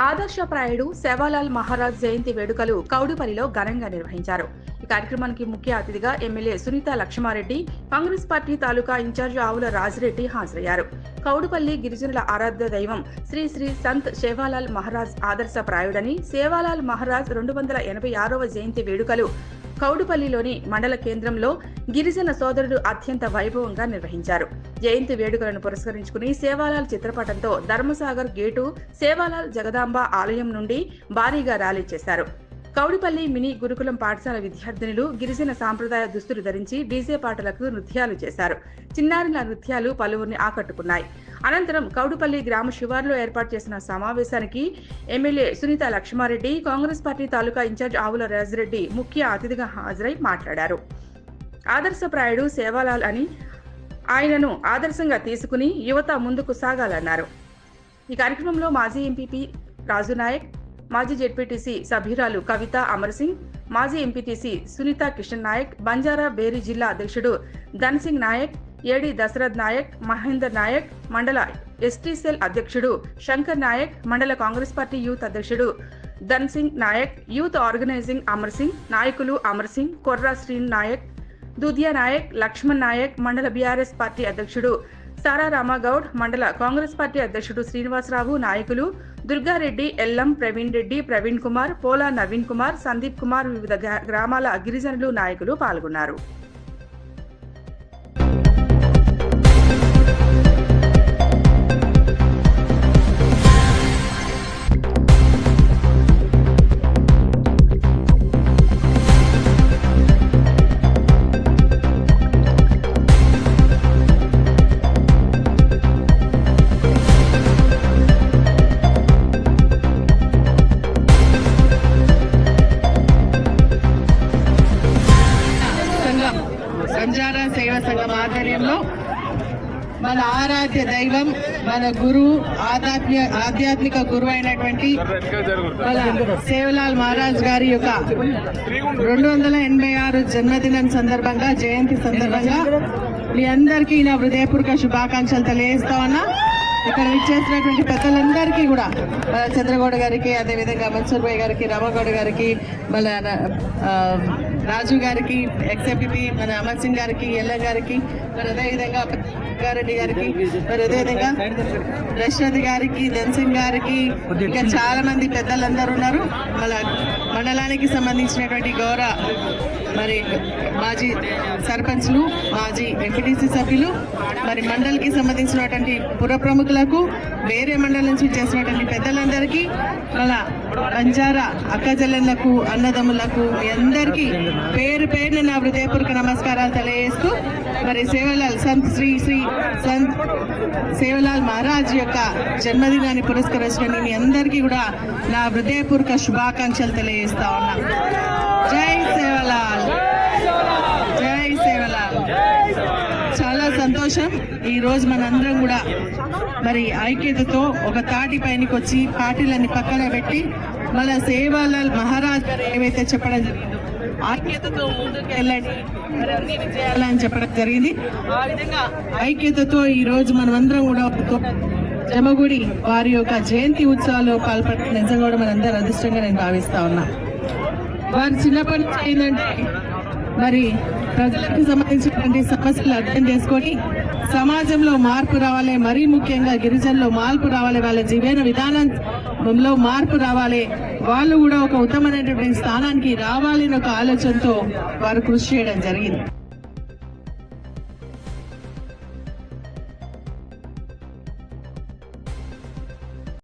ఆదర్శప్రాయుడు సేవాలాల్ మహారాజ్ జయంతి వేడుకలు కౌడుపల్లిలో ఘనంగా నిర్వహించారు. ఈ కార్యక్రమానికి ముఖ్య అతిథిగా ఎమ్మెల్యే సునీత లక్ష్మారెడ్డి, కాంగ్రెస్ పార్టీ తాలూకా ఇన్ఛార్జి ఆవుల రాజిరెడ్డి హాజరయ్యారు. కౌడుపల్లి గిరిజనుల ఆరాధ్య దైవం శ్రీ శ్రీ సంత్ సేవాలాల్ మహారాజ్ ఆదర్శప్రాయుడని సేవాలాల్ మహారాజ్ 286వ జయంతి వేడుకలు కౌడుపల్లిలోని మండల కేంద్రంలో గిరిజన సోదరుడు అత్యంత వైభవంగా నిర్వహించారు. జయంతి వేడుకలను పురస్కరించుకుని సేవాలాల్ చిత్రపటంతో ధర్మసాగర్ గేటు, సేవాలాల్ జగదాంబ ఆలయం నుండి భారీగా ర్యాలీ చేశారు. కౌడుపల్లి మినీ గురుకులం పాఠశాల విద్యార్థినులు గిరిజన సాంప్రదాయ దుస్తులు ధరించి డీజే పాటలకు నృత్యాలు చేశారు. చిన్నారుల నృత్యాలు పలువురిని ఆకట్టుకున్నాయి. అనంతరం కౌడుపల్లి గ్రామ శివార్లో ఏర్పాటు చేసిన సమావేశానికి ఎమ్మెల్యే సునీత లక్ష్మారెడ్డి, కాంగ్రెస్ పార్టీ తాలూకా ఇన్ఛార్జ్ ఆవుల రాజిరెడ్డి ముఖ్య అతిథిగా హాజరై మాట్లాడారు. ఆదర్శప్రాయుడు సేవాలాల్ అని ఆయనను ఆదర్శంగా తీసుకుని యువత ముందుకు సాగాలన్నారు. ఈ కార్యక్రమంలో మాజీ ఎంపీపీ రాజునాయక్, మాజీ జెడ్పీటీసీ సభ్యురాలు కవిత అమర్సింగ్, మాజీ ఎంపీటీసీ సునీత కిషన్ నాయక్, బంజారా బేరీ జిల్లా అధ్యక్షుడు ధన్సింగ్ నాయక్, ఏడి దశరథ్ నాయక్, మహేందర్ నాయక్, మండల ఎస్టీ సెల్ అధ్యక్షుడు శంకర్ నాయక్, మండల కాంగ్రెస్ పార్టీ యూత్ అధ్యక్షుడు ధన్సింగ్ నాయక్, యూత్ ఆర్గనైజింగ్ అమర్సింగ్ నాయకులు అమర్సింగ్, కొర్రా శ్రీన్ నాయక్, దుధియా నాయక్, లక్ష్మణ్ నాయక్, మండల బీఆర్ఎస్ పార్టీ అధ్యక్షుడు సారా రామగౌడ్, మండల కాంగ్రెస్ పార్టీ అధ్యక్షుడు శ్రీనివాసరావు, నాయకులు దుర్గారెడ్డి, ఎల్లం ప్రవీణ్ రెడ్డి, ప్రవీణ్ కుమార్, పోలా నవీన్ కుమార్, సందీప్ కుమార్, వివిధ గ్రామాల గిరిజనులు నాయకులు పాల్గొన్నారు. బంజారా సేవా సంఘం ఆధ్వర్యంలో మన ఆరాధ్య దైవం, మన గురువు, ఆధ్యాత్మిక గురువు అయినటువంటి మన సేవాలాల్ మహారాజ్ గారి యొక్క 286 జన్మదినం సందర్భంగా, జయంతి సందర్భంగా మీ అందరికీ నా హృదయపూర్వక శుభాకాంక్షలు తెలియజేస్తా ఉన్నా. ఇక్కడ విచ్చేసినటువంటి పెద్దలందరికీ కూడా మన చంద్రగౌడ గారికి, అదేవిధంగా మన్సూర్ భాయ్ గారికి, రామగౌడ గారికి, మన రాజు గారికి, ఎక్స్ఎంపీ మన అమర్ సింగ్ గారికి, ఎల్లం గారికి, మరి అదేవిధంగా రెడ్డి గారికి, మరి అదేవిధంగా దశరథ్ గారికి, ధన్సింగ్ గారికి, ఇంకా చాలా మంది పెద్దలందరూ ఉన్నారు. మన మండలానికి సంబంధించినటువంటి గౌరవ మరి మాజీ సర్పంచ్లు, మాజీ ఎంపీటీసీ సభ్యులు, మరి మండలికి సంబంధించినటువంటి పుర ప్రముఖులకు, వేరే మండలం నుంచి చేసినటువంటి పెద్దలందరికీ, మన బంజారా అక్కజల్లెళ్లకు, అన్నదమ్ములకు మీ అందరికీ పేరు పేరున నా హృదయపూర్వక నమస్కారాలు తెలియజేస్తూ, మరి సేవాలాల్ సంత్ శ్రీ శ్రీ సంత్ సేవాలాల్ మహారాజ్ యొక్క జన్మదినాన్ని పురస్కరించుకొని మీ అందరికీ కూడా నా హృదయపూర్వక శుభాకాంక్షలు తెలియజేస్తా ఉన్నా. జై సేవాలాల్, జై సేవాలాల్. చాలా సంతోషం. ఈ రోజు మనందరం కూడా మరి ఐక్యతతో ఒక తాటి పైనకి వచ్చి పార్టీలన్నీ పక్కన పెట్టి మన సేవాలాల్ మహారాజ్ గారు ఏవైతే చెప్పడం జరిగిందో, ఐక్యతతో ముందుకు వెళ్ళండి, మరి అన్ని చేయాలని చెప్పడం జరిగింది. ఆ విధంగా ఐక్యతతో ఈ రోజు మనమందరం కూడా జమగుడి వారి యొక్క జయంతి ఉత్సవాల్లో పాల్పడిన నిజంగా కూడా మనందరూ అదృష్టంగా నేను భావిస్తా ఉన్నా. వారు చిన్నప్పటి నుంచి ఏంటంటే మరి ప్రజలకు సంబంధించినటువంటి సమస్యలు అర్థం చేసుకొని సమాజంలో మార్పు రావాలి, మరీ ముఖ్యంగా గిరిజనులో మార్పు రావాలి, వాళ్ళ జీవన విధానంలో మార్పు రావాలి, వాళ్ళు కూడా ఒక ఉత్తమమైనటువంటి స్థానానికి రావాలి అనే ఒక ఆలోచనతో వారు కృషి చేయడం జరిగింది.